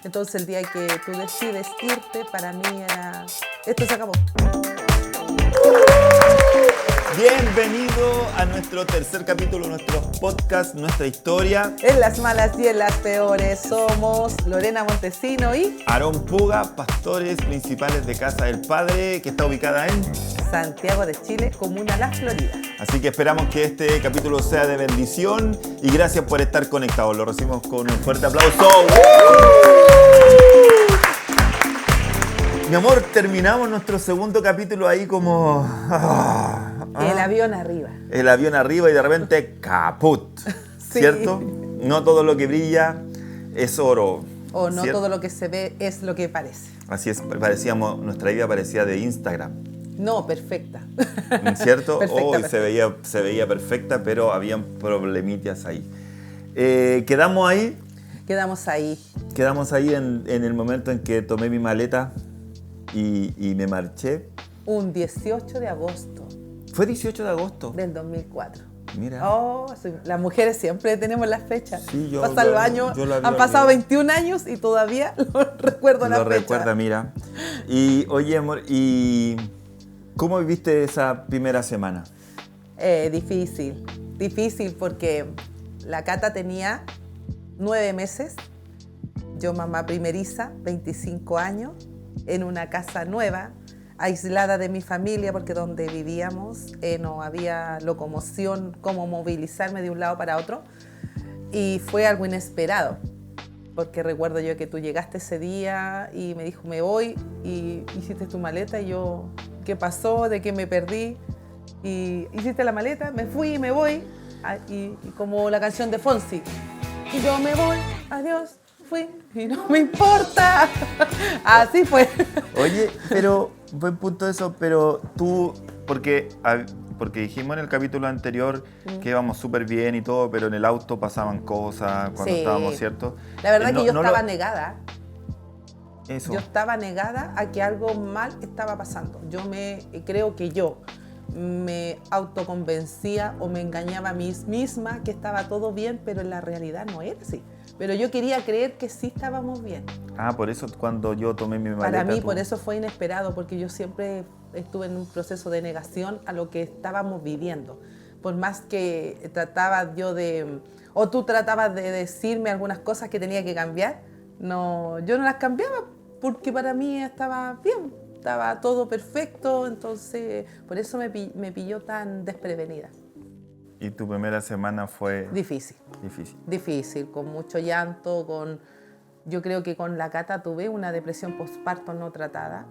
Entonces el día que tú decides irte, para mí era, esto se acabó. Bienvenido a nuestro tercer capítulo de nuestro podcast, nuestra historia. En las malas y en las peores somos Lorena Montesino y Aarón Puga, pastores principales de Casa del Padre, que está ubicada en Santiago de Chile, comuna La Florida. Así que esperamos que este capítulo sea de bendición y gracias por estar conectados. Lo recibimos con un fuerte aplauso. Mi amor, terminamos nuestro segundo capítulo ahí como... El avión arriba. El avión arriba y de repente caput, Sí. ¿cierto? No todo lo que brilla es oro. O no ¿cierto? todo lo que se ve es lo que parece. Así es, nuestra vida parecía de Instagram, No, perfecta. ¿cierto? Perfecta, Hoy perfecta. se veía perfecta, pero habían problemitas ahí. Quedamos ahí en el momento en que tomé mi maleta y me marché. Un 18 de agosto Fue 18 de agosto. del 2004. Mira. Oh, sí, las mujeres siempre tenemos las fechas. Sí, yo Pasan los lo- años, yo lo había han pasado olvidado. 21 años y todavía lo recuerdo la Lo fecha. recuerda, mira. Y oye, amor, ¿y cómo viviste esa primera semana? Difícil porque la Cata tenía 9 meses, yo mamá primeriza, 25 años, en una casa nueva, aislada de mi familia porque donde vivíamos no había locomoción, cómo movilizarme de un lado para otro y fue algo inesperado. Porque recuerdo yo que tú llegaste ese día y me dijo, me voy, y hiciste tu maleta y yo, ¿qué pasó? ¿De qué me perdí? Y hiciste la maleta, me fui y me voy, y como la canción de Fonsi. Y yo me voy, adiós, fui, y no me importa. Así fue. Oye, pero, buen punto eso, pero tú, porque dijimos en el capítulo anterior que íbamos súper bien y todo, pero en el auto pasaban cosas cuando Sí. estábamos, ¿cierto? La verdad No- que yo no estaba lo- negada. Eso. Yo estaba negada a que algo mal estaba pasando. Creo que yo me autoconvencía o me engañaba a mí misma que estaba todo bien, pero en la realidad no era así. Pero yo quería creer que sí estábamos bien. Por eso cuando yo tomé mi maleta... Para mí, tú- por eso fue inesperado, porque yo siempre estuve en un proceso de negación a lo que estábamos viviendo. Por más que trataba yo de, o tú tratabas de decirme algunas cosas que tenía que cambiar, no, yo no las cambiaba porque para mí estaba bien, estaba todo perfecto, entonces por eso me pilló tan desprevenida. Y tu primera semana fue Difícil. Difícil, con mucho llanto, yo creo que con la Cata tuve una depresión postparto no tratada.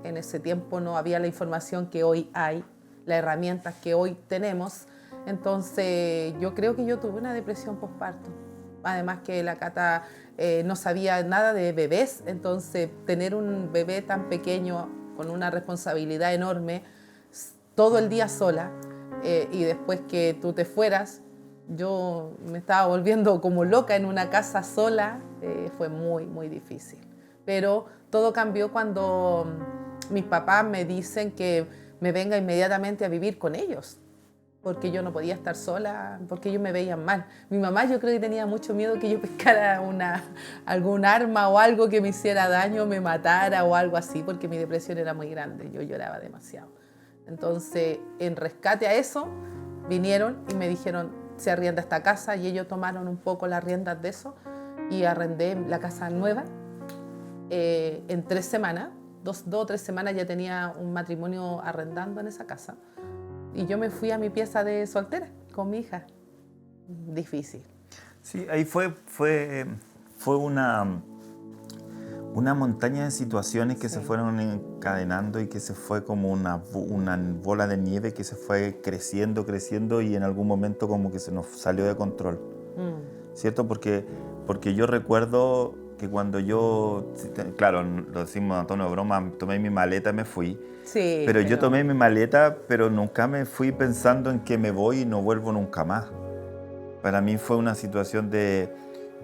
En ese tiempo no había la información que hoy hay, las herramientas que hoy tenemos. Entonces yo creo que yo tuve una depresión postparto. Además que la Cata no sabía nada de bebés, entonces tener un bebé tan pequeño con una responsabilidad enorme, todo el día sola, y después que tú te fueras, yo me estaba volviendo como loca en una casa sola, fue muy, muy difícil. Pero todo cambió cuando mis papás me dicen que me venga inmediatamente a vivir con ellos, porque yo no podía estar sola, porque ellos me veían mal. Mi mamá yo creo que tenía mucho miedo que yo pescara algún arma o algo que me hiciera daño, me matara o algo así, porque mi depresión era muy grande, yo lloraba demasiado. Entonces, en rescate a eso, vinieron y me dijeron, se arrienda esta casa, y ellos tomaron un poco las riendas de eso y arrendé la casa nueva. En 3 semanas, 2 o 3 semanas ya tenía un matrimonio arrendando en esa casa. Y yo me fui a mi pieza de soltera con mi hija. Difícil. Sí, ahí fue una montaña de situaciones que Sí. se fueron encadenando y que se fue como una bola de nieve que se fue creciendo y en algún momento como que se nos salió de control. ¿Cierto? Porque yo recuerdo que cuando yo, claro, lo decimos a tono de broma, tomé mi maleta y me fui. Sí, Pero yo tomé mi maleta, pero nunca me fui pensando en que me voy y no vuelvo nunca más. Para mí fue una situación de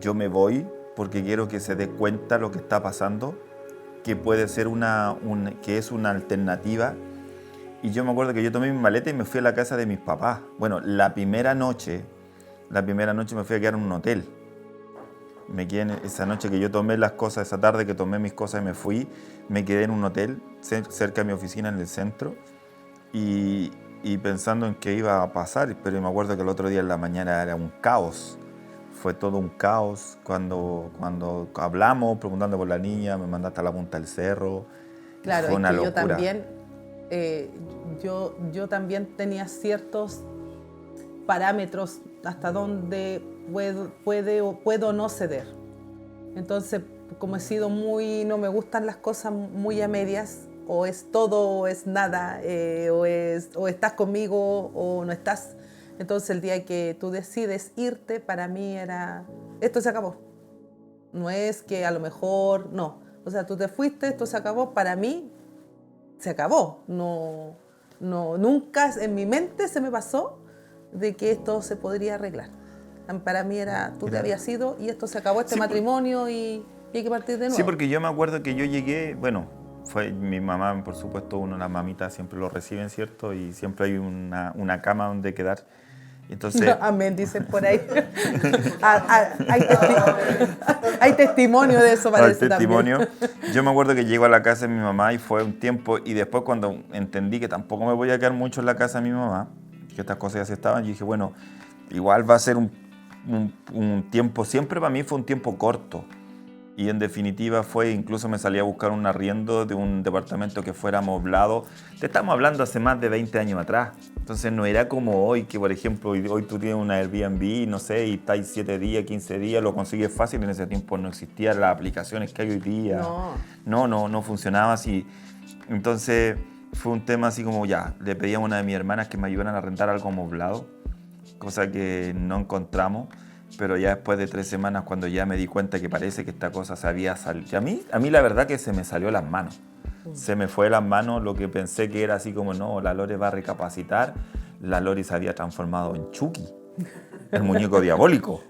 yo me voy porque quiero que se dé cuenta lo que está pasando, que puede ser que es una alternativa. Y yo me acuerdo que yo tomé mi maleta y me fui a la casa de mis papás. Bueno, la primera noche me fui a quedar en un hotel. Esa noche que yo tomé las cosas, esa tarde que tomé mis cosas y me fui, me quedé en un hotel cerca de mi oficina en el centro y pensando en qué iba a pasar, pero me acuerdo que el otro día en la mañana era un caos. Fue todo un caos cuando hablamos, preguntando por la niña, me mandaste a la punta del cerro. Claro, fue una es que locura. yo también tenía ciertos parámetros hasta donde puedo no ceder. Entonces, como he sido no me gustan las cosas muy a medias, o es todo o es nada, o estás conmigo o no estás. Entonces el día que tú decides irte, para mí era, esto se acabó. No es que a lo mejor, no. O sea, tú te fuiste, esto se acabó, para mí se acabó. Nunca en mi mente se me pasó de que esto se podría arreglar. Para mí era, tú te habías ido y esto se acabó, matrimonio y hay que partir de nuevo. Sí, porque yo me acuerdo que yo llegué, bueno, fue mi mamá, por supuesto, las mamitas siempre lo reciben, ¿cierto? Y siempre hay una cama donde quedar. Entonces, no, amén, dicen por ahí. Hay testimonio de eso, parece. Hay testimonio. También. Yo me acuerdo que llego a la casa de mi mamá y fue un tiempo, y después cuando entendí que tampoco me voy a quedar mucho en la casa de mi mamá, que estas cosas ya se estaban, yo dije, bueno, igual va a ser un tiempo, siempre para mí fue un tiempo corto. Y en definitiva incluso me salí a buscar un arriendo de un departamento que fuera amoblado. Te estamos hablando hace más de 20 años atrás. Entonces no era como hoy, que por ejemplo, hoy tú tienes una Airbnb, no sé, y estás 7 días, 15 días, lo consigues fácil. En ese tiempo no existían las aplicaciones que hay hoy día. No funcionaba así. Entonces fue un tema así como ya, le pedí a una de mis hermanas que me ayudaran a rentar algo amoblado, cosa que no encontramos. Pero ya después de 3 semanas, cuando ya me di cuenta que parece que esta cosa se había salido. A mí la verdad que se me salió de las manos. Se me fue de las manos lo que pensé que era así como, no, la Lore va a recapacitar. La Lore se había transformado en Chucky, el muñeco diabólico.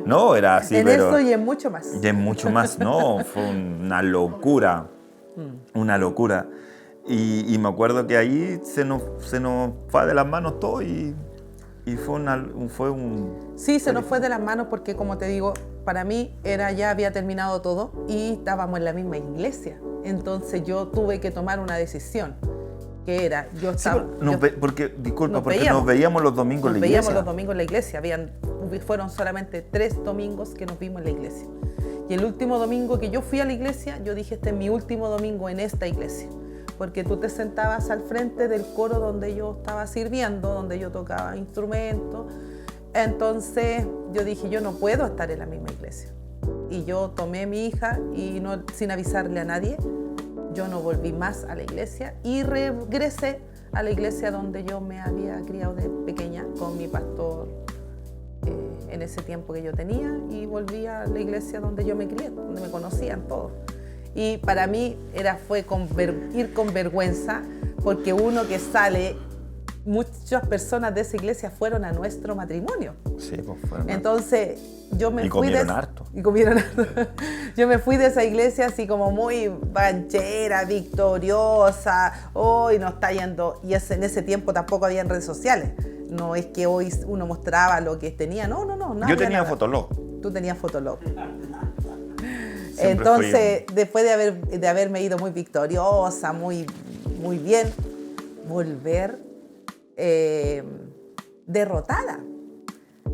No, era así, pero... eso y en mucho más. Y en mucho más, no, fue una locura. Una locura. Y me acuerdo que ahí se nos fue de las manos todo y fue un... Sí, se nos fue de las manos porque, como te digo, para mí ya había terminado todo y estábamos en la misma iglesia. Entonces yo tuve que tomar una decisión, que era, nos veíamos los domingos en la iglesia. Nos veíamos los domingos en la iglesia. Fueron solamente 3 domingos que nos vimos en la iglesia. Y el último domingo que yo fui a la iglesia, yo dije, este es mi último domingo en esta iglesia. Porque tú te sentabas al frente del coro donde yo estaba sirviendo, donde yo tocaba instrumentos. Entonces yo dije, yo no puedo estar en la misma iglesia. Y yo tomé a mi hija y sin avisarle a nadie, yo no volví más a la iglesia y regresé a la iglesia donde yo me había criado de pequeña con mi pastor en ese tiempo que yo tenía, y volví a la iglesia donde yo me crié, donde me conocían todos. Y para mí fue ir con vergüenza, porque uno que sale, muchas personas de esa iglesia fueron a nuestro matrimonio. Sí, pues fueron. Entonces yo me fui comieron harto. Y comieron harto. Yo me fui de esa iglesia así como muy banchera, victoriosa. Hoy no está yendo. Y en ese tiempo tampoco había redes sociales. No es que hoy uno mostraba lo que tenía. No. Yo tenía Fotolog. Tú tenías Fotolog. Entonces, después de haberme ido muy victoriosa, muy bien, volver derrotada,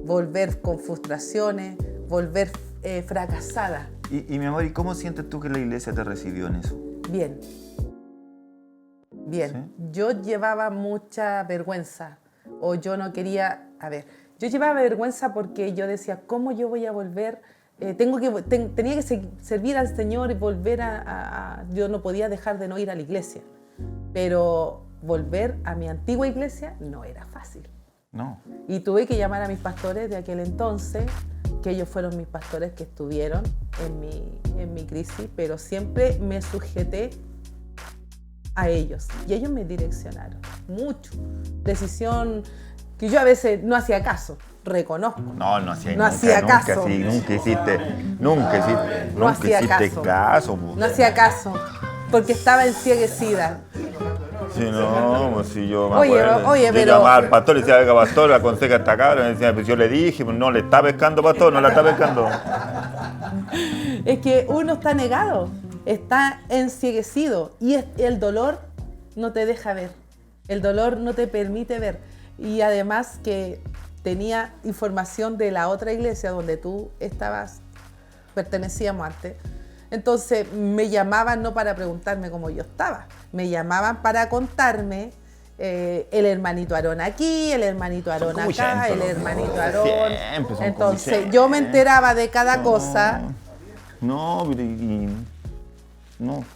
volver con frustraciones, volver fracasada. Y mi amor, ¿y cómo sientes tú que la iglesia te recibió en eso? Bien. ¿Sí? Yo llevaba mucha vergüenza, o yo no quería, yo llevaba vergüenza porque yo decía, ¿cómo yo voy a volver? Tenía que servir al Señor y volver yo no podía dejar de no ir a la iglesia, pero volver a mi antigua iglesia no era fácil. No. Y tuve que llamar a mis pastores de aquel entonces, que ellos fueron mis pastores que estuvieron en mi crisis, pero siempre me sujeté a ellos y ellos me direccionaron mucho. Decisión que yo a veces no hacía caso. Reconozco. No hacía caso. Nunca hiciste caso. No hacía caso, porque estaba ensieguecida. Sí, no, pues si yo me acuerdo. Yo llamaba al pastor y decía, venga, pastor, aconseja a esta cabra. Y decía, pues yo le dije, no le está pescando, pastor, no la está pescando. Es que uno está negado, está encieguecido y el dolor no te deja ver, el dolor no te permite ver. Y además que tenía información de la otra iglesia donde tú pertenecíamos antes. Entonces me llamaban no para preguntarme cómo yo estaba, me llamaban para contarme el hermanito Aarón aquí, el hermanito Aarón acá, el hermanito Aarón. Entonces yo me enteraba de cada cosa. No,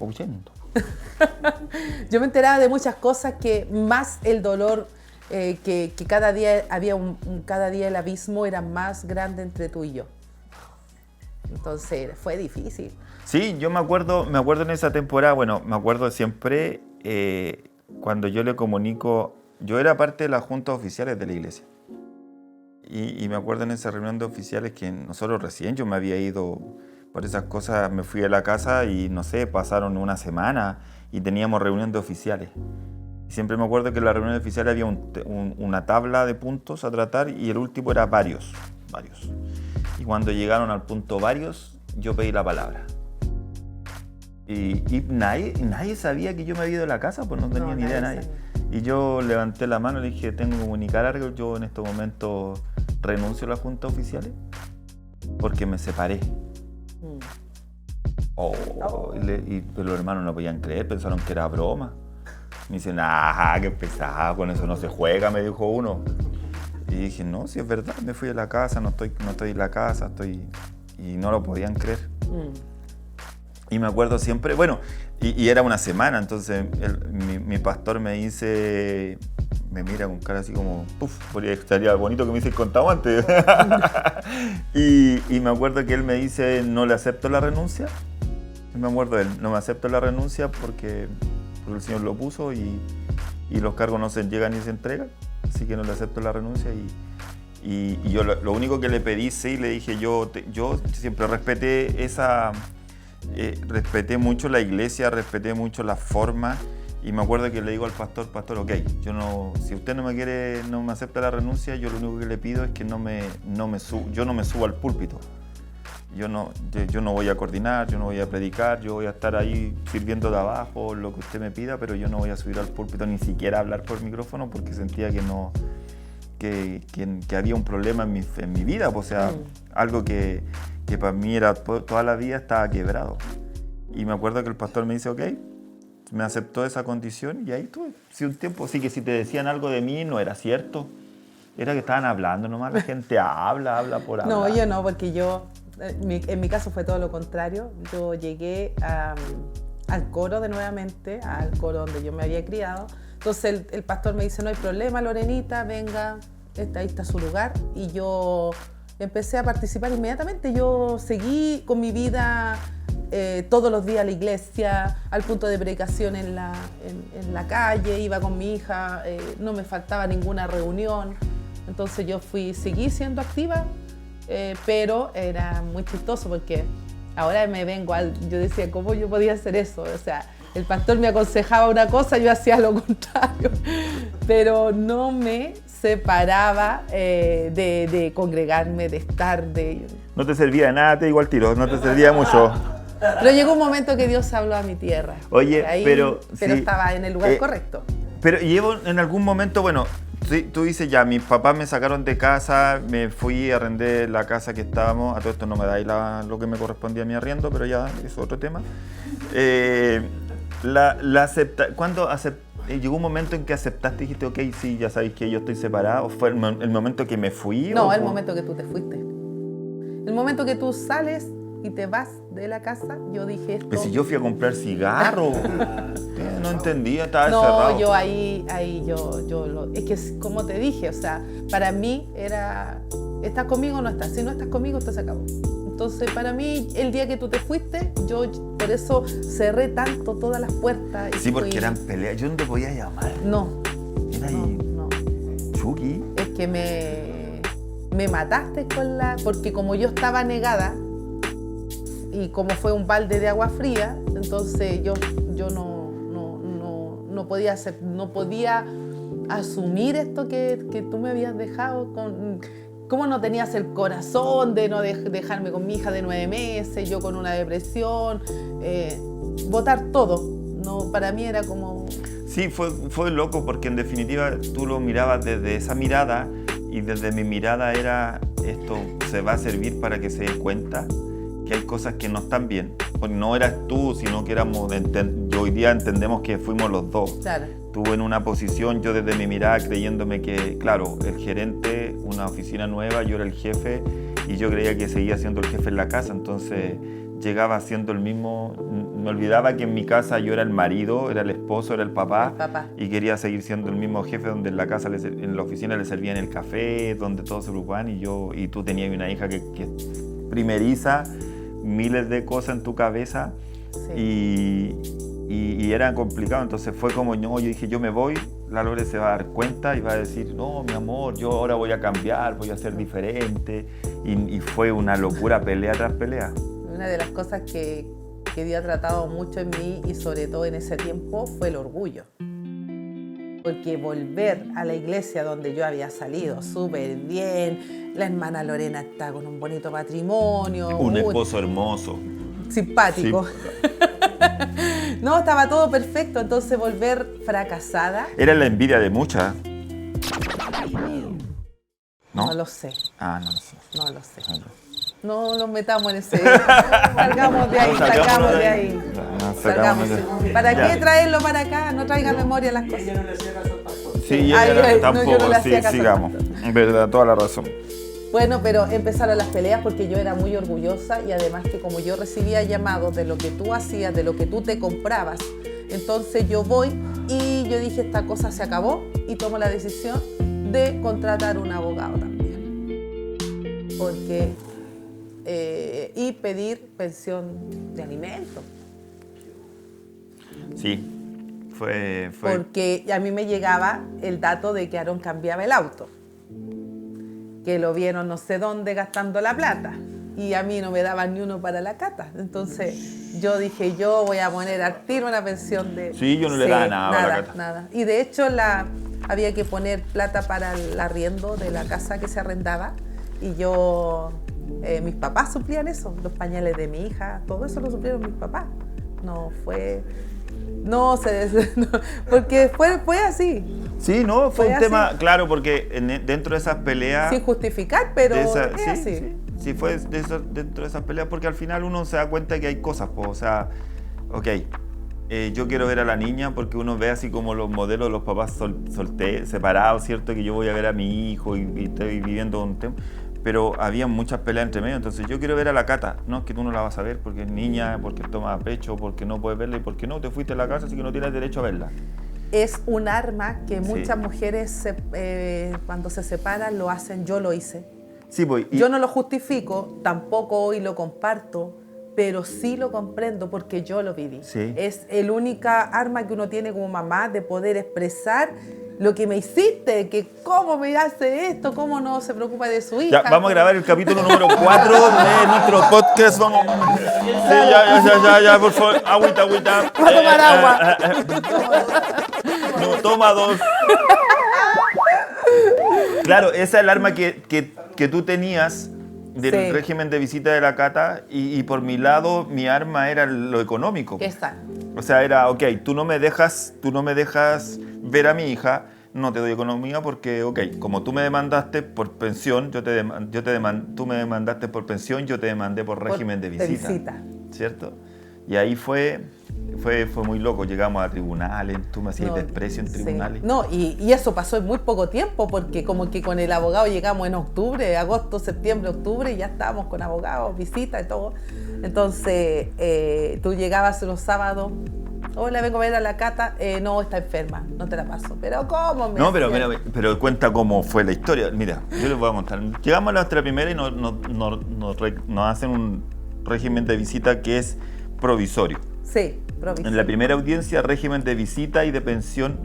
huyendo. Yo me enteraba de muchas cosas que más el dolor, que cada día había cada día el abismo era más grande entre tú y yo. Entonces fue difícil. Sí, yo me acuerdo en esa temporada, bueno, me acuerdo siempre cuando yo le comunico, yo era parte de las juntas oficiales de la iglesia. Y me acuerdo en esa reunión de oficiales que nosotros recién, yo me había ido por esas cosas, me fui a la casa y no sé, pasaron una semana y teníamos reunión de oficiales. Y siempre me acuerdo que en la reunión de oficiales había una tabla de puntos a tratar y el último era varios. Y cuando llegaron al punto varios, yo pedí la palabra. Y nadie sabía que yo me había ido de la casa, pues no tenía ni idea nadie. Y yo levanté la mano y le dije, tengo que comunicar algo, yo en este momento renuncio a la junta oficiales porque me separé. Pero los hermanos no podían creer, pensaron que era broma. Me dicen, qué pesado, con eso no se juega, me dijo uno. Y dije, no, si es verdad, me fui de la casa, no estoy en la casa, y no lo podían creer. Y me acuerdo siempre, bueno, y era una semana, entonces mi pastor me dice, me mira con cara así como, estaría bonito que me hubiese contado antes. y me acuerdo que él me dice, no le acepto la renuncia. Me acuerdo de él, no me acepto la renuncia porque el Señor lo puso y los cargos no se llegan ni se entregan, así que no le acepto la renuncia. Y yo lo único que le pedí, sí, le dije, yo siempre respeté respeté mucho la iglesia, respeté mucho las formas, y me acuerdo que le digo al pastor, ok, si usted no me acepta la renuncia, yo lo único que le pido es que yo no me subo al púlpito. Yo no voy a coordinar, yo no voy a predicar, yo voy a estar ahí sirviendo de abajo, lo que usted me pida, pero yo no voy a subir al púlpito ni siquiera a hablar por micrófono porque sentía que había un problema en mi vida, o sea, algo que para mí era toda la vida estaba quebrado. Y me acuerdo que el pastor me dice, ok, me aceptó esa condición y ahí estuve. Sí, un tiempo, sí, que si te decían algo de mí no era cierto, era que estaban hablando nomás, la gente habla por hablar. No, yo no, porque en mi caso fue todo lo contrario. Yo llegué al coro nuevamente, al coro donde yo me había criado. Entonces el pastor me dice, no hay problema, Lorenita, venga, ahí está su lugar. Y yo empecé a participar inmediatamente. Yo seguí con mi vida todos los días a la iglesia, al punto de predicación en la calle, iba con mi hija, no me faltaba ninguna reunión. Entonces yo seguí siendo activa, pero era muy chistoso porque ahora yo decía, ¿cómo yo podía hacer eso? O sea, el pastor me aconsejaba una cosa, yo hacía lo contrario, pero no me separaba de congregarme, de estar, No te servía de nada, te digo al tiro, no te servía mucho. Pero llegó un momento que Dios habló a mi tierra. Oye, pero sí, estaba en el lugar correcto. Pero llevo en algún momento, bueno, tú dices ya, mis papás me sacaron de casa, me fui a arrendar la casa que estábamos, a todo esto no me dais lo que me correspondía a mi arriendo, pero ya es otro tema. ¿Llegó un momento en que aceptaste y dijiste, ok, sí, ya sabéis que yo estoy separado? ¿O fue el momento que me fui? No, el momento que tú te fuiste. El momento que tú sales y te vas de la casa, yo dije esto... Pero si yo fui a comprar cigarros, no entendía, estaba encerrado. No, yo ahí es que como te dije, o sea, para mí era, ¿estás conmigo o no estás? Si no estás conmigo, esto se acabó. Entonces, para mí, el día que tú te fuiste, yo por eso cerré tanto todas las puertas. Sí, porque eran peleas, yo no te podía llamar. No. Era ahí. No. Chucky. Es que me mataste porque como yo estaba negada, y como fue un balde de agua fría, entonces yo no podía asumir esto que tú me habías dejado ¿Cómo no tenías el corazón de no dejarme con mi hija de 9 meses, yo con una depresión? Botar todo. No, para mí era como... Sí, fue loco porque en definitiva tú lo mirabas desde esa mirada y desde mi mirada era esto se va a servir para que se den cuenta que hay cosas que no están bien. Porque no eras tú, sino que éramos, hoy día entendemos que fuimos los dos. Claro. Tú en una posición, yo desde mi mirada creyéndome que, claro, el gerente, una oficina nueva, yo era el jefe y yo creía que seguía siendo el jefe en la casa, entonces llegaba siendo el mismo, me olvidaba que en mi casa yo era el marido, era el esposo, era el papá. Y quería seguir siendo el mismo jefe donde en la casa, en la oficina le servían el café, donde todos se preocupaban y tú tenías una hija que primeriza, miles de cosas en tu cabeza. Sí. Y era complicado, entonces fue como yo dije, yo me voy, la Lore se va a dar cuenta y va a decir, no, mi amor, yo ahora voy a cambiar, voy a ser diferente. Y fue una locura, pelea tras pelea. Una de las cosas que Dios ha tratado mucho en mí y sobre todo en ese tiempo fue el orgullo. Porque volver a la iglesia donde yo había salido súper bien, la hermana Lorena está con un bonito matrimonio. Un esposo hermoso. Simpático. Sí. No, estaba todo perfecto, entonces volver fracasada. Era la envidia de muchas. No lo sé. Ah, no lo sé. No lo sé. No nos metamos en ese. Salgamos de ahí, sacamos de ahí. Salgamos. ¿Para qué traerlo para acá? No traiga memoria las cosas. Sí, tampoco. Sí, sigamos. En verdad, toda la razón. Bueno, pero empezaron las peleas porque yo era muy orgullosa y además que como yo recibía llamados de lo que tú hacías, de lo que tú te comprabas, entonces yo voy y yo dije esta cosa se acabó y tomo la decisión de contratar un abogado también. Porque, y pedir pensión de alimentos. Sí, fue... Porque a mí me llegaba el dato de que Aarón cambiaba el auto. Que lo vieron no sé dónde gastando la plata y a mí no me daban ni uno para la cata. Entonces yo dije, yo voy a poner al tiro una pensión de... Sí, yo no le daba nada a la cata. Nada. Y de hecho había que poner plata para el arriendo de la casa que se arrendaba y yo, mis papás suplían eso, los pañales de mi hija, todo eso lo suplieron mis papás. No fue... No, porque fue así. Sí, no, fue un así. Tema, claro, porque dentro de esas peleas... Sin justificar, pero es así. Sí, fue dentro de esas peleas, porque al final uno se da cuenta que hay cosas, pues, o sea, ok, yo quiero ver a la niña porque uno ve así como los modelos de los papás separados, ¿cierto? Que yo voy a ver a mi hijo y estoy viviendo un tema. Pero había muchas peleas entre medio, entonces yo quiero ver a la Cata. No, es que tú no la vas a ver porque es niña, porque toma pecho, porque no puedes verla y porque no, te fuiste a la casa, así que no tienes derecho a verla. Es un arma que muchas mujeres cuando se separan lo hacen, yo lo hice. Sí, pues, yo no lo justifico, tampoco hoy lo comparto, pero sí lo comprendo porque yo lo viví. Sí. Es el única arma que uno tiene como mamá de poder expresar lo que me hiciste, que cómo me hace esto, cómo no se preocupa de su hija. Ya, vamos a grabar el capítulo número 4 de nuestro podcast. Vamos. Sí, ya, por favor. Agüita. Voy a tomar agua. No, toma 2. Claro, esa es el arma que tú tenías del régimen de visita de la Cata y por mi lado, mi arma era lo económico. Exacto. O sea, era, ok, tú no me dejas ver a mi hija, no te doy economía porque, ok, como tú me demandaste por pensión, tú me demandaste por pensión, yo te demandé por régimen de visita. ¿Cierto? Y ahí fue muy loco, llegamos a tribunales, tú me hacías desprecio en tribunales. No, y eso pasó en muy poco tiempo, porque como que con el abogado llegamos en octubre, agosto, septiembre, octubre, y ya estábamos con abogados, visita y todo. Entonces, tú llegabas los sábados, hola, vengo a ver a la Cata, no, está enferma, no te la paso. Pero ¿cómo? No, pero cuenta cómo fue la historia. Mira, yo les voy a contar. Llegamos a nuestra primera y nos hacen un régimen de visita que es provisorio. Sí, provisorio. En la primera audiencia, régimen de visita y de pensión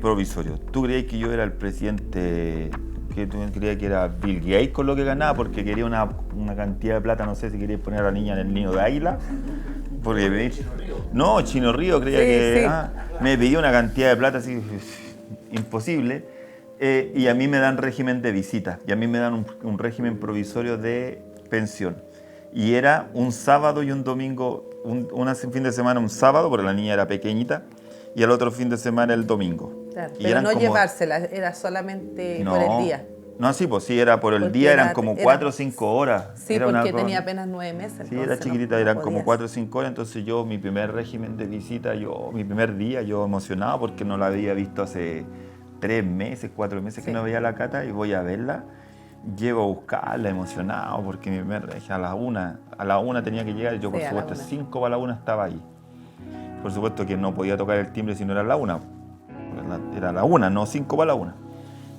provisorio. ¿Tú creías que yo era el presidente, que tú creías que era Bill Gates con lo que ganaba? Porque quería una cantidad de plata, no sé si quería poner a la niña en el nido de águila. Porque no, Chino Río creía que me pedía una cantidad de plata así imposible. y a mí me dan régimen de visita, y a mí me dan un régimen provisorio de pensión. Y era un sábado y un domingo, un fin de semana un sábado, porque la niña era pequeñita, y el otro fin de semana el domingo. Claro, y pero no llevársela, era solamente por el día. No, sí, pues sí, era por el día, eran como 4 o 5 horas. Sí, era porque tenía apenas 9 meses. Sí, era chiquitita, eran como 4 o 5 horas, entonces yo, mi primer régimen de visita, mi primer día, yo emocionado porque no la había visto hace 3 meses, 4 meses que no veía a la Cata y voy a verla. Llego a buscarla emocionado porque mi primer régimen a la 1 tenía que llegar y yo por supuesto 5 para la 1 estaba ahí. Por supuesto que no podía tocar el timbre si no era la 1. Era la 1, no 5 para la 1.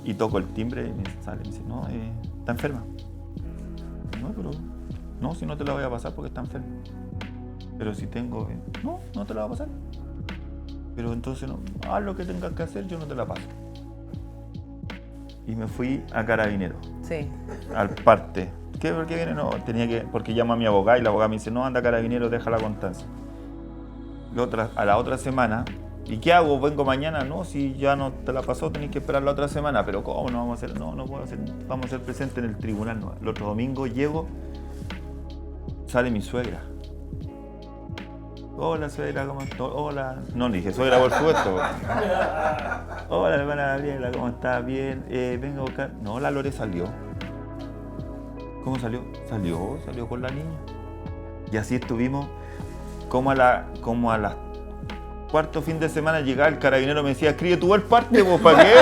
Y toco el timbre y me sale y me dice, no, está enferma. No, pero no, si no te la voy a pasar porque está enferma. Pero si tengo, no te la voy a pasar. Pero entonces no, haz lo que tengas que hacer, yo no te la paso. Y me fui a Carabineros. Sí. Al parte. ¿Por qué viene? No, porque llamo a mi abogada y la abogada me dice, no, anda a Carabineros, deja la constancia. A la otra semana, ¿y qué hago? ¿Vengo mañana? No, si ya no te la pasó, tenés que esperar la otra semana. ¿Pero cómo no vamos a hacer? No puedo hacer. Vamos a ser presentes en el tribunal. No. El otro domingo llego, sale mi suegra. Hola, suegra, ¿cómo estás? Hola. No, le dije suegra, por supuesto. Hola, hermana Gabriela, ¿cómo estás? Bien. Vengo a buscar. No, la Lore salió. ¿Cómo salió? Salió con la niña. Y así estuvimos como a las cuarto fin de semana llegaba el carabinero me decía, escribe tú el parte, pues, ¿para qué?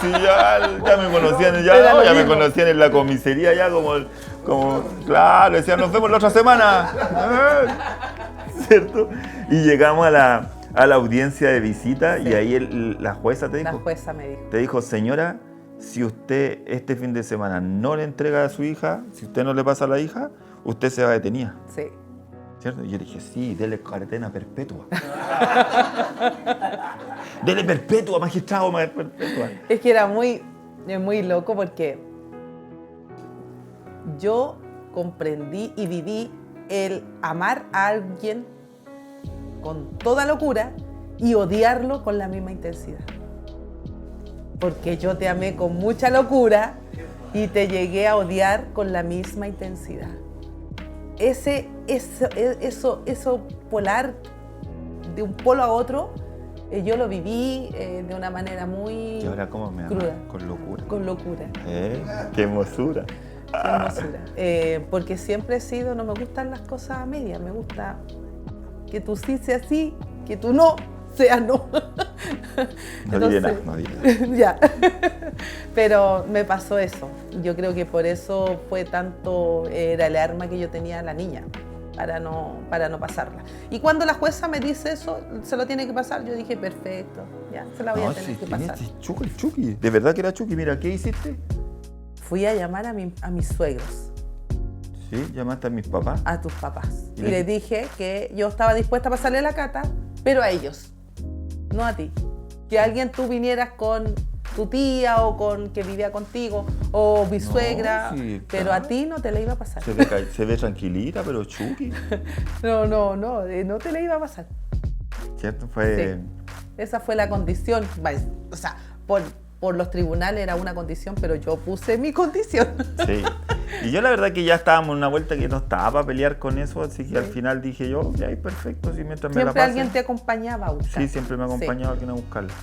Si ya me conocían, ya me conocían en la comisaría, ya como claro, decían, nos vemos la otra semana. ¿Cierto? Y llegamos a la audiencia de visita, sí. Y ahí la jueza te dijo. La jueza me dijo. Te dijo, señora, si usted este fin de semana no le entrega a su hija, si usted no le pasa a la hija, usted se va detenida. Sí. ¿Cierto? Y yo dije, sí, dele cadena perpetua. Dele perpetua, magistrado, perpetua. Es que era muy loco porque yo comprendí y viví el amar a alguien con toda locura y odiarlo con la misma intensidad. Porque yo te amé con mucha locura y te llegué a odiar con la misma intensidad. Eso polar de un polo a otro, yo lo viví de una manera muy ¿Y ahora cómo me cruda. amas? Con locura. Con locura. ¡Qué hermosura! Qué hermosura. Porque siempre he sido, no me gustan las cosas a medias, me gusta que tú sí seas sí, que tú no seas no. No diré nada. Ya. Pero me pasó eso. Yo creo que por eso fue tanto, era el arma que yo tenía a la niña, para no pasarla. Y cuando la jueza me dice eso, se lo tiene que pasar, yo dije, perfecto, ya, se la voy a tener que pasar. Chucky. De verdad que era Chucky. Mira, ¿qué hiciste? Fui a llamar a mis suegros. ¿Sí? ¿Llamaste a mis papás? A tus papás. Y les dije que yo estaba dispuesta a pasarle la Cata, pero a ellos, no a ti. Que tú vinieras con tu tía o con que vivía contigo o mi suegra, sí, pero a ti no te la iba a pasar. Se ve tranquilita, pero Chucky. No te la iba a pasar. ¿Cierto? Sí. Esa fue la condición. O sea, por los tribunales era una condición, pero yo puse mi condición. Sí. Y yo la verdad que ya estábamos en una vuelta que no estaba para pelear con eso, así que al final dije yo, ya, perfecto, si mientras me la Siempre alguien te acompañaba a buscar. Sí, siempre me acompañaba alguien a buscarla.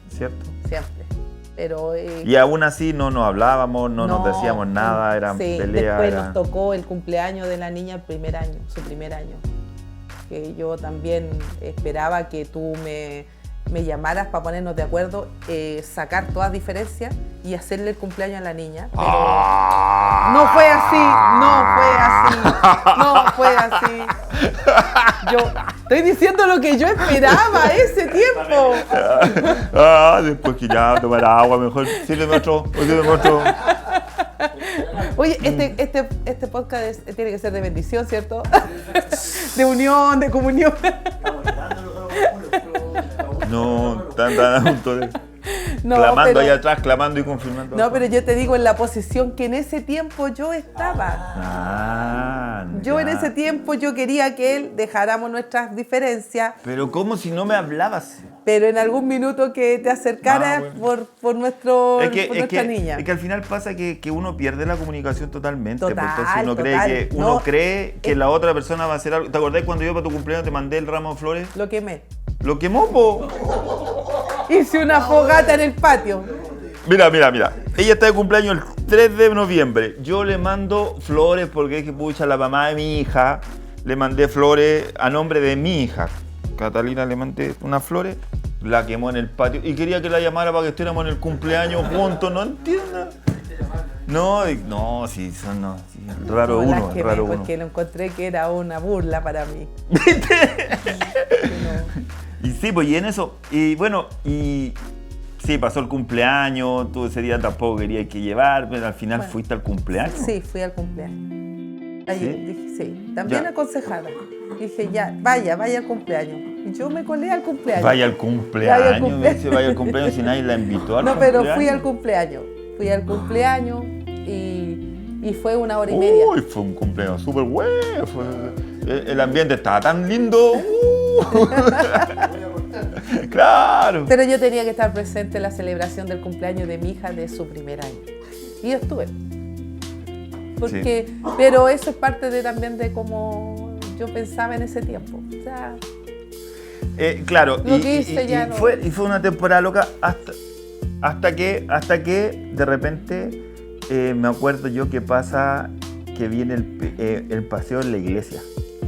¿Cierto? Siempre. Pero, y aún así no nos hablábamos, no nos decíamos nada, eran peleas. Después nos tocó el cumpleaños de la niña su primer año. Que yo también esperaba que tú me llamaras para ponernos de acuerdo, sacar todas diferencias y hacerle el cumpleaños a la niña. Pero no fue así. Yo estoy diciendo lo que yo esperaba ese tiempo. Después que ya tomar agua, mejor sírveme otro. Oye, este podcast tiene que ser de bendición, ¿cierto? De unión, de comunión. No, tan juntos. Clamando allá atrás, clamando y confirmando. No, pero yo te digo en la posición que en ese tiempo yo estaba. En ese tiempo yo quería que él dejáramos nuestras diferencias. Pero ¿cómo si no me hablabas? pero en algún minuto que te acercaras por nuestra niña. Es que al final pasa que uno pierde la comunicación totalmente. Total, Entonces uno cree que la otra persona va a hacer algo. ¿Te acordás cuando yo para tu cumpleaños te mandé el ramo de flores? Lo quemé. ¿Lo quemó, po? Hice una fogata en el patio. Mira. Ella está de cumpleaños el 3 de noviembre. Yo le mando flores porque es que, pucha, la mamá de mi hija, le mandé flores a nombre de mi hija. Catalina le mandé unas flores, la quemó en el patio y quería que la llamara para que estuviéramos en el cumpleaños juntos, no entiendo. No, sí, son no, sí, raro no, uno, quemé raro uno. Porque lo encontré que era una burla para mí. Y sí, pues y en eso, y bueno, y sí, pasó el cumpleaños, tú ese día tampoco querías que llevar, pero al final fuiste al cumpleaños. Sí, fui al cumpleaños. Ayer, ¿Sí? dije, sí, también Ya. aconsejada. Dije, ya, vaya al cumpleaños. Y yo me colé al cumpleaños. Vaya al cumpleaños, me dice, vaya al cumpleaños si nadie la invitó al cumpleaños. No, pero fui al cumpleaños. Fui al cumpleaños y fue 1 hora y media. Uy, fue un cumpleaños súper bueno. El ambiente estaba tan lindo. Claro. Pero yo tenía que estar presente en la celebración del cumpleaños de mi hija de su primer año. Y yo estuve. Pero eso es parte también de cómo yo pensaba en ese tiempo. O sea, claro, lo que hice ya no. fue una temporada loca hasta que de repente me acuerdo yo que pasa que viene el paseo en la iglesia.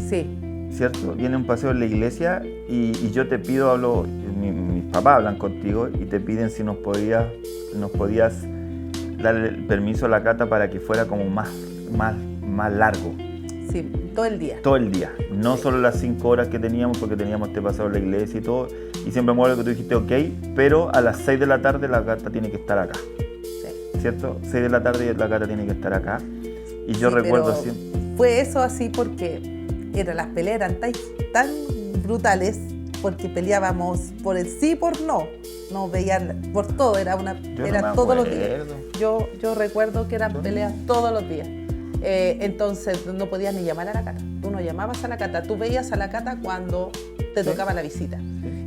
Sí. ¿Cierto? Viene un paseo en la iglesia y yo te pido, mis papás hablan contigo y te piden si nos podías darle el permiso a la Cata para que fuera como más largo. Sí, todo el día. Todo el día, no solo las 5 horas que teníamos, porque teníamos este paseo en la iglesia y todo. Y siempre me acuerdo que tú dijiste, ok, pero a las 6 de la tarde la Cata tiene que estar acá. Sí. ¿Cierto? 6 de la tarde la Cata tiene que estar acá. Y yo recuerdo siempre. Fue eso así porque las peleas eran tan brutales, porque peleábamos por el sí y por no. Nos veían por todo, era todos los días. Yo recuerdo que eran peleas todos los días. Entonces no podías ni llamar a la Cata. Tú no llamabas a la Cata, tú veías a la Cata cuando te tocaba la visita.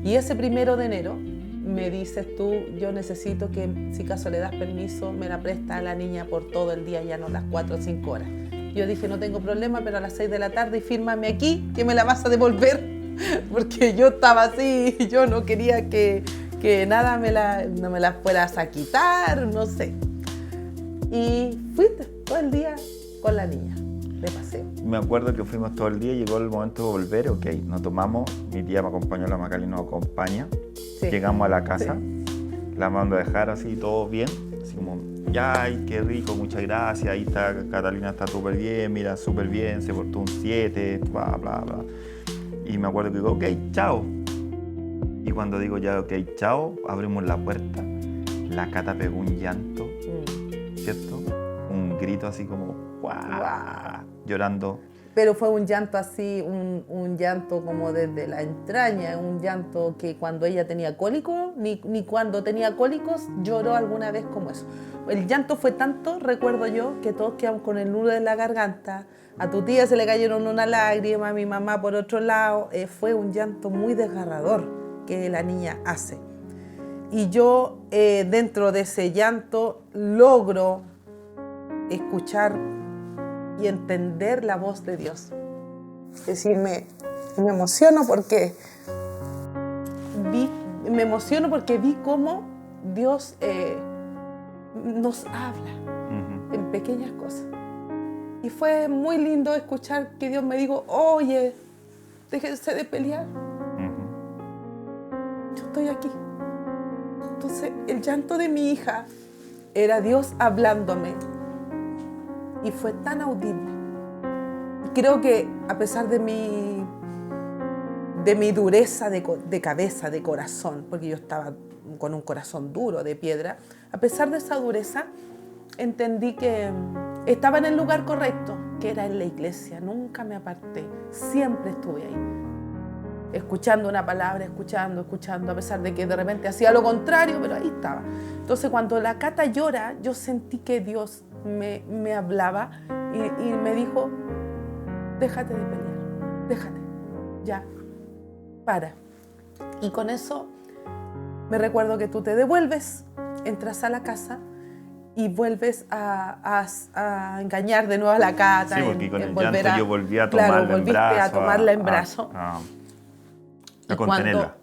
Y ese 1 de enero me dices tú, yo necesito que si acaso le das permiso, me la presta a la niña por todo el día, ya no las 4 o 5 horas. Yo dije, no tengo problema, pero a las 6 de la tarde fírmame aquí que me la vas a devolver, porque yo estaba así y yo no quería que nada no me la fueras a quitar, no sé. Y fuiste todo el día con la niña de paseo. Me acuerdo que fuimos todo el día y llegó el momento de volver, ok, nos tomamos, mi tía me acompañó, la Macali nos acompaña, Sí. llegamos a la casa, Sí. la mando a dejar así, todo bien, así como, ya, ay, qué rico, muchas gracias, ahí está, Catalina está súper bien, mira, súper bien, se portó un 7, bla, bla, bla. Y me acuerdo que digo, ok, chao. Y cuando digo ya, ok, chao, abrimos la puerta, la Cata pegó un llanto, ¿cierto? Un grito así como, ¡guau! Llorando. Pero fue un llanto así, un llanto como desde la entraña, un llanto que cuando ella tenía cólicos, ni cuando tenía cólicos lloró alguna vez como eso. El llanto fue tanto, recuerdo yo, que todos quedamos con el nudo en la garganta. A tu tía se le cayeron una lágrima, a mi mamá por otro lado. Fue un llanto muy desgarrador que la niña hace. Y yo, dentro de ese llanto, logro escuchar y entender la voz de Dios. Es decir, me emociono porque vi cómo Dios nos habla en pequeñas cosas. Y fue muy lindo escuchar que Dios me dijo, oye, déjense de pelear. Yo estoy aquí. Entonces, el llanto de mi hija era Dios hablándome. Y fue tan audible. Y creo que a pesar de mi dureza de cabeza, de corazón, porque yo estaba con un corazón duro, de piedra, a pesar de esa dureza, entendí que estaba en el lugar correcto, que era en la iglesia. Nunca me aparté, siempre estuve ahí. Escuchando una palabra, escuchando, a pesar de que de repente hacía lo contrario, pero ahí estaba. Entonces cuando la Cata llora, yo sentí que Dios me hablaba y me dijo, déjate de pelear, déjate, ya, para. Y con eso Me recuerdo que tú te devuelves, entras a la casa y vuelves a engañar de nuevo a la Cata. Sí, porque con el volver llanto yo volví a tomarla en volviste brazo. a tomarla en brazo. A contenerla.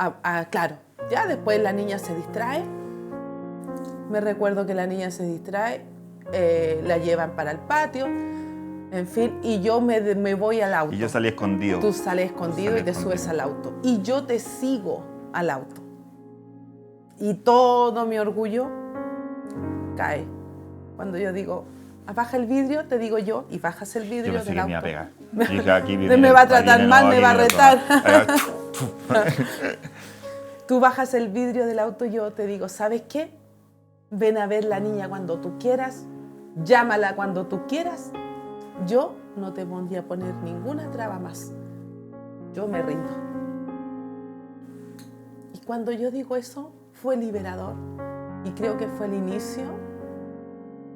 Claro, ya después la niña se distrae. Me recuerdo que la niña se distrae, la llevan para el patio, en fin, y yo me voy al auto. Y yo salí escondido. Tú sales escondido y te subes al auto. Y yo te sigo al auto. Y todo mi orgullo cae. Cuando yo digo, baja el vidrio, te digo yo, y bajas el vidrio del auto. Me iba a pegar. Dije, aquí me va a tratar mal, me va a retar. Tú bajas el vidrio del auto y yo te digo, ¿sabes qué? Ven a ver la niña cuando tú quieras, llámala cuando tú quieras. Yo no te voy a poner ninguna traba más. Yo me rindo. Y cuando yo digo eso, fue liberador. Y creo que fue el inicio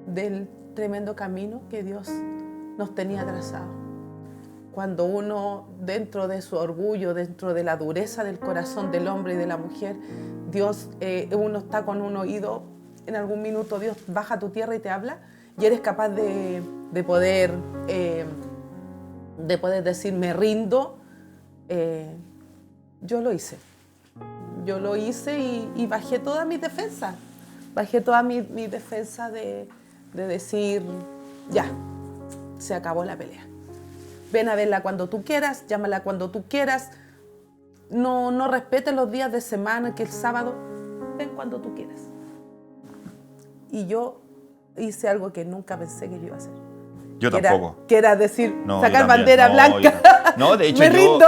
del tremendo camino que Dios nos tenía trazado. Cuando uno, dentro de su orgullo, dentro de la dureza del corazón del hombre y de la mujer, Dios, uno está con un oído, en algún minuto Dios baja a tu tierra y te habla, y eres capaz de poder decir, me rindo. Yo lo hice. Yo lo hice y bajé toda mi defensa. Bajé toda mi defensa de decir, ya, se acabó la pelea. Ven a verla cuando tú quieras, llámala cuando tú quieras. No respetes los días de semana, que el sábado, ven cuando tú quieras. Y yo hice algo que nunca pensé que yo iba a hacer. Yo tampoco. Que era decir, sacar bandera blanca. No, de hecho, me rindo.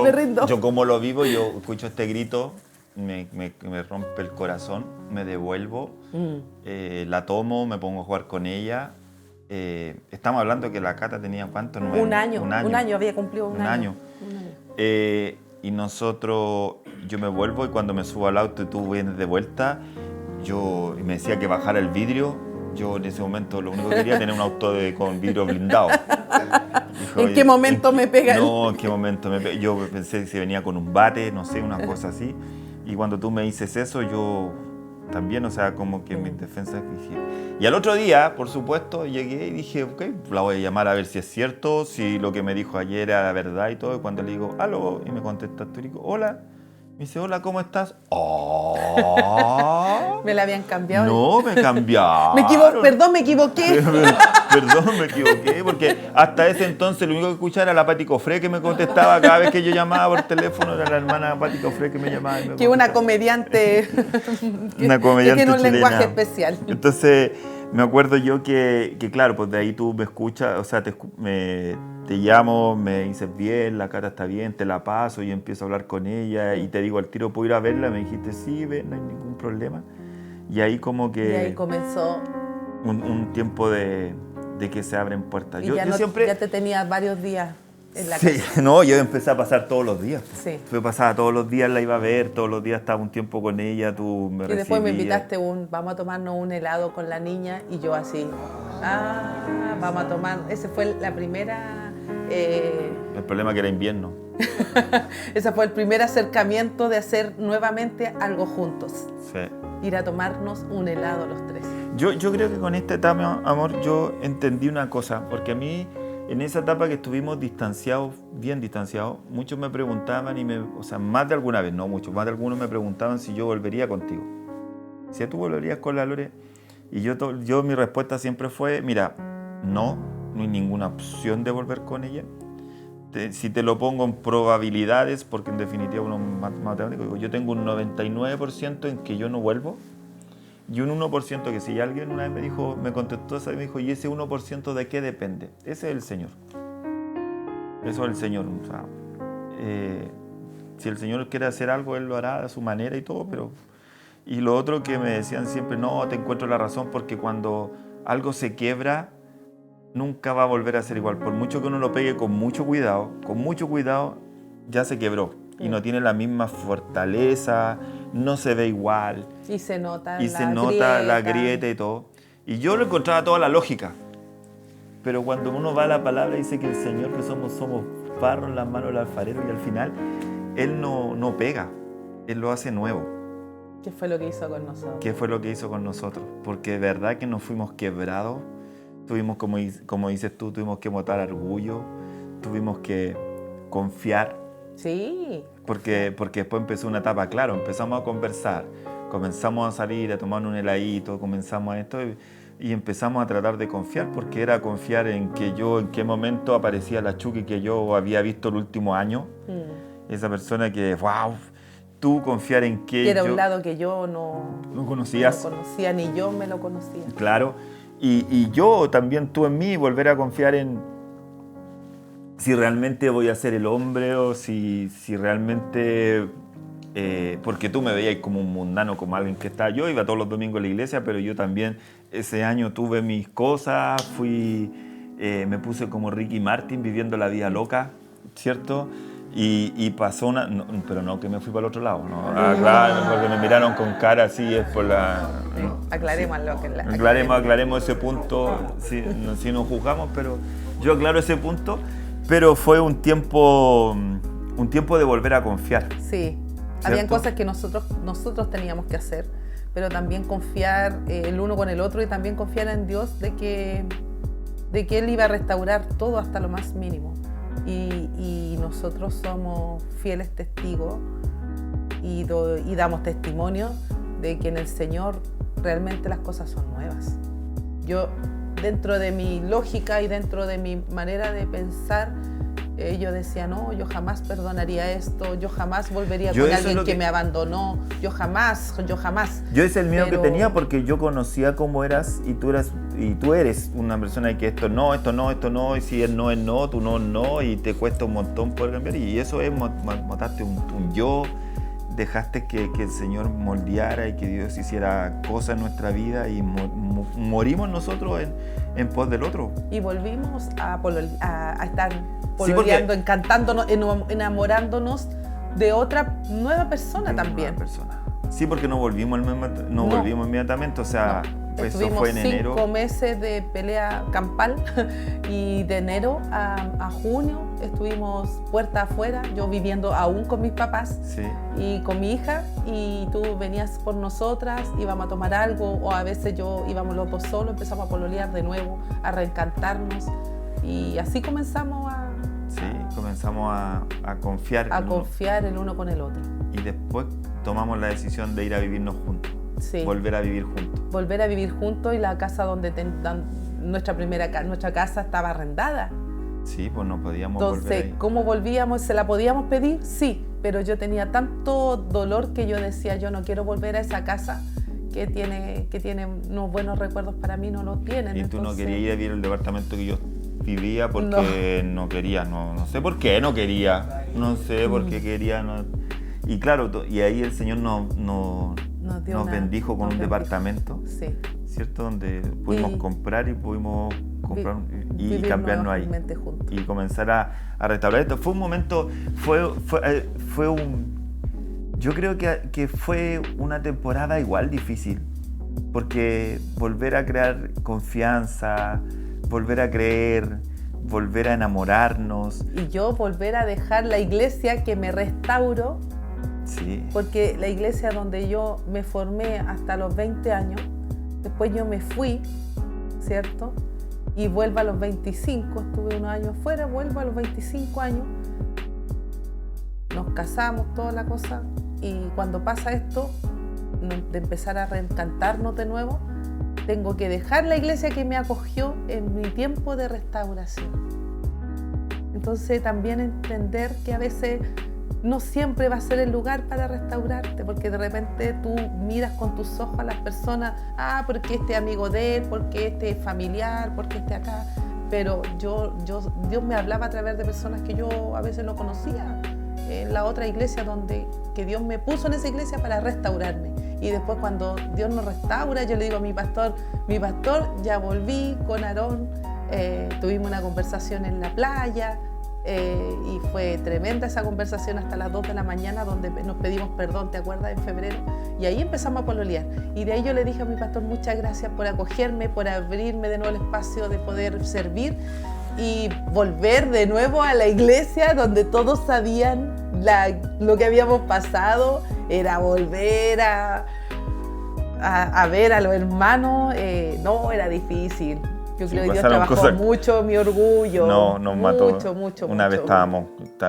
Me rindo. Yo como lo vivo, yo escucho este grito, me rompe el corazón, me devuelvo, la tomo, me pongo a jugar con ella. Estamos hablando que la Cata tenía ¿cuánto? Un año, había cumplido un año. Y yo me vuelvo y cuando me subo al auto y tú vienes de vuelta, y me decía que bajara el vidrio. Yo en ese momento lo único que quería era tener un auto con vidrio blindado. Dijo, ¿En qué momento me pega? No, ¿en qué momento me pega? Yo pensé que se venía con un bate, no sé, una cosa así. Y cuando tú me dices eso, yo también, o sea, como que en mis defensas dije. Y al otro día, por supuesto, llegué y dije, ok, la voy a llamar a ver si es cierto, si lo que me dijo ayer era verdad y todo. Y cuando le digo, aló, y me contesta tú, digo, hola. Me dice, hola, ¿cómo estás? Oh. ¿Me la habían cambiado? No, me cambiaron. Perdón, me equivoqué. Perdón, me equivoqué, porque hasta ese entonces lo único que escuchaba era la Pati Cofré que me contestaba cada vez que yo llamaba por teléfono, era la hermana Pati Cofré que me llamaba. Que una comediante. Una comediante que tiene un chilena. lenguaje especial. Entonces, me acuerdo yo que claro, pues de ahí tú me escuchas, o sea, te llamo, me dices bien, la Cata está bien, te la paso y empiezo a hablar con ella y te digo al tiro, ¿puedo ir a verla? Me dijiste, sí, ven, no hay ningún problema. Y ahí como que... Y ahí comenzó... Un tiempo de que se abren puertas. Y ya te tenía varios días en la casa. No, yo empecé a pasar todos los días. Sí. Yo pasaba todos los días, la iba a ver, todos los días estaba un tiempo con ella, tú me recibías. Y después me invitaste vamos a tomarnos un helado con la niña y yo así, vamos a tomar, ese fue la primera... El problema que era invierno. Ese fue el primer acercamiento de hacer nuevamente algo juntos. Sí. Ir a tomarnos un helado los tres. Yo creo que con esta etapa, amor, yo entendí una cosa, porque a mí, en esa etapa que estuvimos distanciados, bien distanciados, muchos me preguntaban, o sea, más de alguna vez, no muchos, más de algunos me preguntaban si yo volvería contigo. Si tú volverías con la Lore. Y yo mi respuesta siempre fue, mira, no hay ninguna opción de volver con ella. Si te lo pongo en probabilidades, porque en definitiva uno matemático, digo, yo tengo un 99% en que yo no vuelvo y un 1% que si alguien una vez me contestó, me dijo, ¿y ese 1% de qué depende? Ese es el Señor. Eso es el Señor. O sea, si el Señor quiere hacer algo, Él lo hará a su manera y todo, pero... Y lo otro que me decían siempre, no, te encuentro la razón, porque cuando algo se quiebra, nunca va a volver a ser igual. Por mucho que uno lo pegue con mucho cuidado, ya se quebró. Y no tiene la misma fortaleza, no se ve igual. Y se nota la grieta y todo. Y yo lo encontraba toda la lógica. Pero cuando uno va a la palabra dice que el Señor, que somos barro en las manos del alfarero, y al final Él no pega, Él lo hace nuevo. ¿Qué fue lo que hizo con nosotros? ¿Qué fue lo que hizo con nosotros? Porque de verdad que nos fuimos quebrados, tuvimos, como dices tú, tuvimos que botar orgullo, tuvimos que confiar. Sí. Porque después empezó una etapa, claro, empezamos a conversar, comenzamos a salir, a tomar un heladito, comenzamos a esto y empezamos a tratar de confiar, porque era confiar en que yo, en qué momento aparecía la Chucky que yo había visto el último año, esa persona que, wow, tú confiar en que era yo... un lado que yo no conocías. No conocía, ni yo me lo conocía. Claro, y yo también tú en mí, volver a confiar en si realmente voy a ser el hombre o si realmente... porque tú me veías como un mundano, como alguien que está... Yo iba todos los domingos a la iglesia, pero yo también ese año tuve mis cosas, me puse como Ricky Martin viviendo la vida loca, ¿cierto? Y pasó una... No, pero no que me fui para el otro lado, ¿no? Claro, porque me miraron con cara así, es por la... Aclaremos ese punto, si nos juzgamos, pero yo aclaro ese punto, pero fue un tiempo de volver a confiar. Sí, ¿cierto? Habían cosas que nosotros teníamos que hacer, pero también confiar el uno con el otro y también confiar en Dios de que Él iba a restaurar todo hasta lo más mínimo. Y nosotros somos fieles testigos y damos testimonio de que en el Señor realmente las cosas son nuevas. Yo, dentro de mi lógica y dentro de mi manera de pensar, yo decía, no, yo jamás perdonaría esto, yo jamás volvería con alguien que me abandonó, yo jamás. Yo ese es el miedo que tenía, porque yo conocía cómo eras y tú eres una persona que esto no, y si es no, tú no, y te cuesta un montón poder cambiar, y eso es mataste un yo, dejaste que el Señor moldeara y que Dios hiciera cosas en nuestra vida y morimos nosotros en pos del otro. Y volvimos a estar pololeando, sí, encantándonos, enamorándonos de otra nueva persona también. Nueva persona. Sí, porque no volvimos inmediatamente, o sea, eso fue en enero. 5 meses de pelea campal y de enero a junio estuvimos puerta afuera, yo viviendo aún con mis papás, sí, y con mi hija, y tú venías por nosotras, íbamos a tomar algo, o a veces íbamos los dos solos, empezamos a pololear de nuevo, a reencantarnos, y así comenzamos a confiar. Confiar el uno con el otro. Y después tomamos la decisión de ir a vivirnos juntos. Sí. Volver a vivir juntos. Y la casa donde nuestra casa estaba arrendada. Sí, pues no podíamos volver ahí. Entonces, ¿cómo volvíamos? ¿Se la podíamos pedir? Sí, pero yo tenía tanto dolor que yo decía, yo no quiero volver a esa casa que tiene unos buenos recuerdos para mí, no los tienen. Y tú no querías ir a vivir el departamento que yo vivía porque no quería, no sé por qué no quería, no sé por qué quería. No. Y claro, y ahí el Señor nos bendijo con un departamento, sí, ¿cierto? Donde pudimos comprar y pudimos cambiarnos ahí juntos. Y comenzar a restaurar esto. Fue un momento, yo creo que fue una temporada igual difícil, porque volver a crear confianza, volver a creer, volver a enamorarnos. Y yo volver a dejar la iglesia que me restauró. Sí. Porque la iglesia donde yo me formé hasta los 20 años, después yo me fui, ¿cierto? Y vuelvo a los 25, estuve unos años fuera, vuelvo a los 25 años, nos casamos, toda la cosa, y cuando pasa esto, de empezar a reencantarnos de nuevo, tengo que dejar la iglesia que me acogió en mi tiempo de restauración. Entonces también entender que a veces no siempre va a ser el lugar para restaurarte, porque de repente tú miras con tus ojos a las personas, porque este amigo de él, porque este es familiar, porque este acá, pero Dios me hablaba a través de personas que yo a veces no conocía en la otra iglesia, que Dios me puso en esa iglesia para restaurarme. Y después cuando Dios nos restaura, yo le digo a mi pastor, ya volví con Aarón, tuvimos una conversación en la playa, y fue tremenda esa conversación hasta las 2 de la mañana, donde nos pedimos perdón, ¿te acuerdas? En febrero, y ahí empezamos a pololear, y de ahí yo le dije a mi pastor, muchas gracias por acogerme, por abrirme de nuevo el espacio de poder servir y volver de nuevo a la iglesia donde todos sabían lo que habíamos pasado, era volver a a ver a los hermanos, no, era difícil. Yo creo que Dios trabajó mucho mi orgullo. No, nos mató. Mucho. Una vez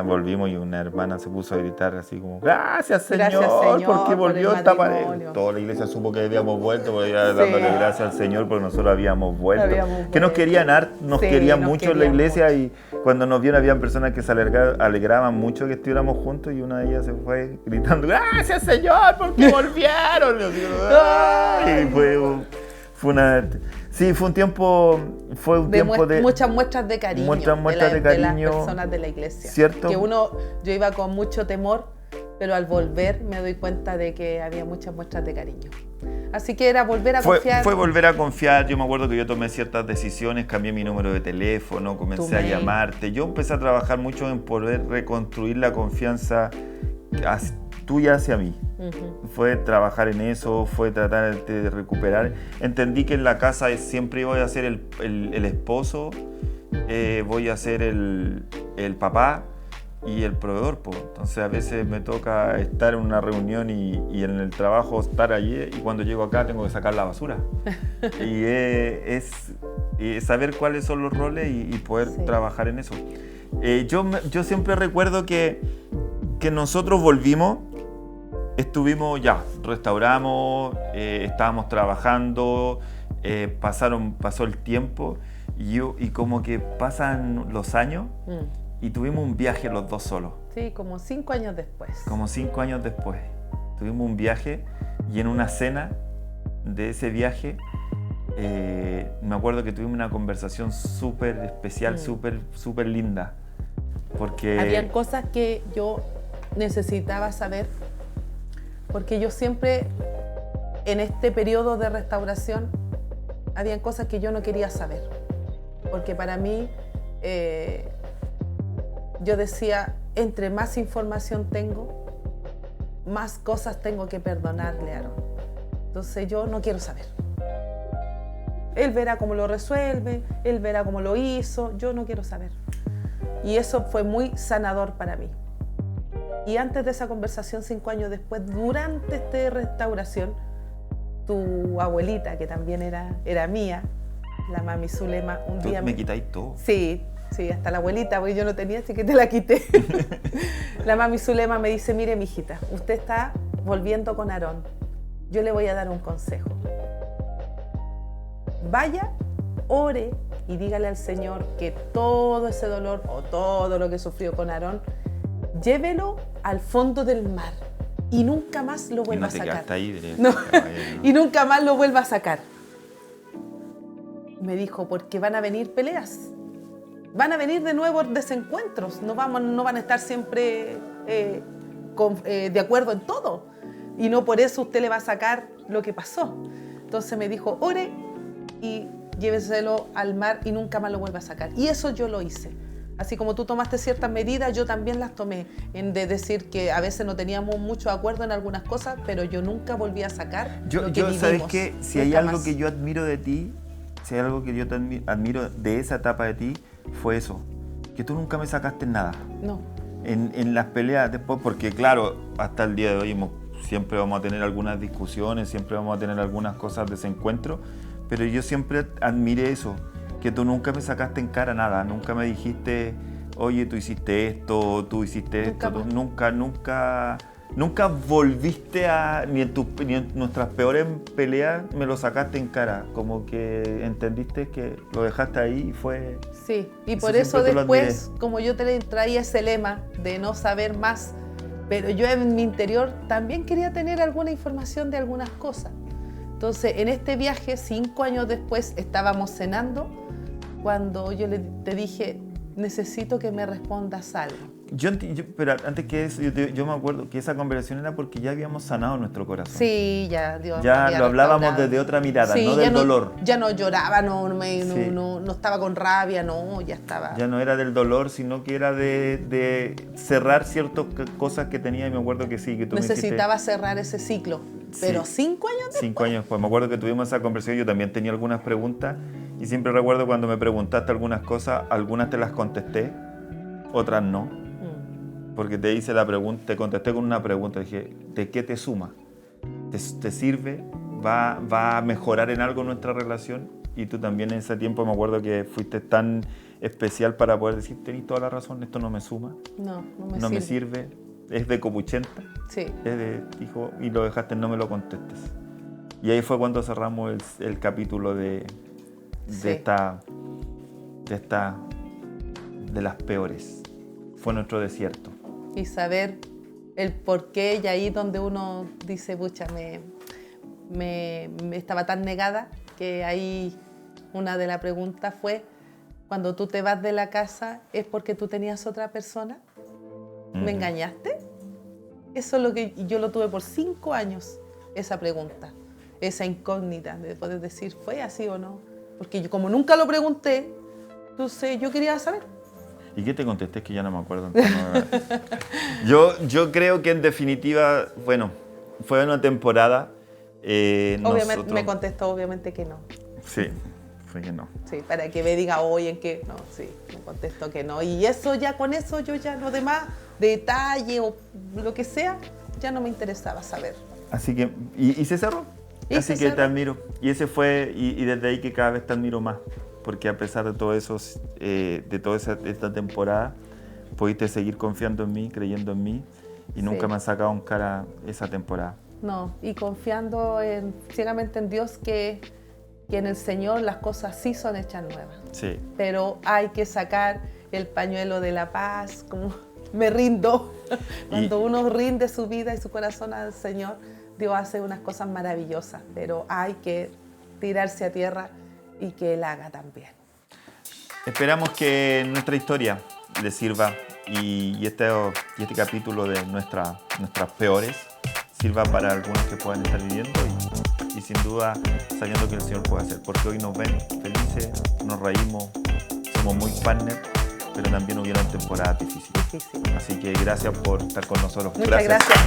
volvimos y una hermana se puso a gritar así como, gracias Señor, porque volvió esta pareja. Toda la iglesia supo que habíamos vuelto, porque dándole gracias al Señor porque nosotros habíamos vuelto. Que nos querían mucho en la iglesia y cuando nos vieron habían personas que se alegraban mucho que estuviéramos juntos y una de ellas se fue gritando, gracias Señor, porque volvieron. Y fue un tiempo de muchas muestras de cariño, de las personas de la iglesia. ¿Cierto? Yo iba con mucho temor, pero al volver me doy cuenta de que había muchas muestras de cariño. Así que era volver a confiar. Fue volver a confiar. Yo me acuerdo que yo tomé ciertas decisiones, cambié mi número de teléfono, comencé a llamarte. Yo empecé a trabajar mucho en poder reconstruir la confianza tuya hacia mí. Uh-huh. Fue trabajar en eso, fue tratar de recuperar. Entendí que en la casa siempre voy a ser el esposo, voy a ser el papá y el proveedor. Entonces a veces me toca estar en una reunión y en el trabajo estar allí y cuando llego acá tengo que sacar la basura. Y es saber cuáles son los roles y poder trabajar en eso. Yo siempre recuerdo que nosotros volvimos. Restauramos, estábamos trabajando, pasó el tiempo y como que pasan los años y tuvimos un viaje los dos solos. Sí, como 5 años después. Tuvimos un viaje y en una cena de ese viaje me acuerdo que tuvimos una conversación súper especial, súper linda. Porque habían cosas que yo necesitaba saber. Porque yo siempre, en este periodo de restauración, habían cosas que yo no quería saber. Porque para mí, yo decía, entre más información tengo, más cosas tengo que perdonarle a Aarón. Entonces yo no quiero saber. Él verá cómo lo resuelve, él verá cómo lo hizo, yo no quiero saber. Y eso fue muy sanador para mí. Y antes de esa conversación, 5 años después, durante esta restauración, tu abuelita, que también era mía, la mami Zulema, un día me quitáis todo. Sí, hasta la abuelita, porque yo no tenía, así que te la quité. La mami Zulema me dice, mire, mijita, usted está volviendo con Aarón. Yo le voy a dar un consejo. Vaya, ore y dígale al Señor que todo ese dolor o todo lo que sufrió con Aarón, llévelo al fondo del mar y nunca más lo vuelva a sacar. Y nunca más lo vuelva a sacar. Me dijo, porque van a venir peleas, van a venir de nuevo desencuentros, no van a estar siempre de acuerdo en todo y no por eso usted le va a sacar lo que pasó. Entonces me dijo, ore y lléveselo al mar y nunca más lo vuelva a sacar. Y eso yo lo hice. Así como tú tomaste ciertas medidas, yo también las tomé, de decir que a veces no teníamos mucho acuerdo en algunas cosas, pero yo nunca volví a sacar lo que vivimos. ¿Sabes qué? Si hay algo que yo admiro de ti, si hay algo que yo te admiro de esa etapa de ti, fue eso, que tú nunca me sacaste nada. No. En las peleas después, porque claro, hasta el día de hoy siempre vamos a tener algunas discusiones, siempre vamos a tener algunas cosas de desencuentro, pero yo siempre admiré eso, que tú nunca me sacaste en cara nada, nunca me dijiste, oye, tú hiciste esto, nunca volviste ni en nuestras peores peleas me lo sacaste en cara, como que entendiste que lo dejaste ahí y fue... Sí, y por eso después, como yo te traía ese lema de no saber más, pero yo en mi interior también quería tener alguna información de algunas cosas. Entonces, en este viaje, 5 años después, estábamos cenando, cuando yo te dije, necesito que me respondas algo. Pero antes que eso, yo me acuerdo que esa conversación era porque ya habíamos sanado nuestro corazón. Sí, Dios ya lo hablábamos desde otra mirada, sí, no del dolor. Ya no lloraba, no estaba con rabia, ya estaba. Ya no era del dolor, sino que era de cerrar ciertas cosas que tenía, y me acuerdo que sí, que tú necesitaba cerrar ese ciclo, pero 5 años después. 5 años después, me acuerdo que tuvimos esa conversación, yo también tenía algunas preguntas, y siempre recuerdo cuando me preguntaste algunas cosas, algunas te las contesté, otras no. Porque te hice la pregunta, te contesté con una pregunta, dije, ¿de qué te suma? ¿Te sirve? va a mejorar en algo nuestra relación. Y tú también en ese tiempo me acuerdo que fuiste tan especial para poder decir, tenés toda la razón, esto no me suma, No no me sirve, es de copuchenta, Sí. es de hijo, y lo dejaste, no me lo contestes. Y ahí fue cuando cerramos el capítulo de las peores. Fue nuestro desierto. Y saber el por qué, y ahí donde uno dice, pucha, me estaba tan negada, que ahí una de las preguntas fue, cuando tú te vas de la casa, ¿es porque tú tenías otra persona? ¿Me engañaste? Eso es lo que yo lo tuve por 5 años, esa pregunta, esa incógnita de poder decir, ¿fue así o no? Porque yo como nunca lo pregunté, entonces yo quería saber. ¿Y qué te contesté? Es que ya no me acuerdo. Yo creo que en definitiva, bueno, fue una temporada. Obviamente me contestó obviamente que no. Sí, fue que no. Sí, para que me diga hoy en qué. No, sí, me contestó que no. Y eso ya, con eso yo ya lo demás, detalle o lo que sea, ya no me interesaba saber. Así que, y se cerró. Así que te admiro. Y ese fue, y desde ahí que cada vez te admiro más. Porque a pesar de todo eso, de toda esta temporada, pudiste seguir confiando en mí, creyendo en mí, y nunca me has sacado en cara esa temporada. No, y confiando ciegamente en Dios, que en el Señor las cosas sí son hechas nuevas. Sí. Pero hay que sacar el pañuelo de la paz, como me rindo. Cuando uno rinde su vida y su corazón al Señor, Dios hace unas cosas maravillosas, pero hay que tirarse a tierra y que Él haga también. Esperamos que nuestra historia les sirva y este capítulo de nuestras peores sirva para algunos que puedan estar viviendo y sin duda sabiendo que el Señor puede hacer, porque hoy nos ven felices, nos reímos, somos muy partners, pero también hubieron temporadas difíciles. Así que gracias por estar con nosotros. Muchas gracias.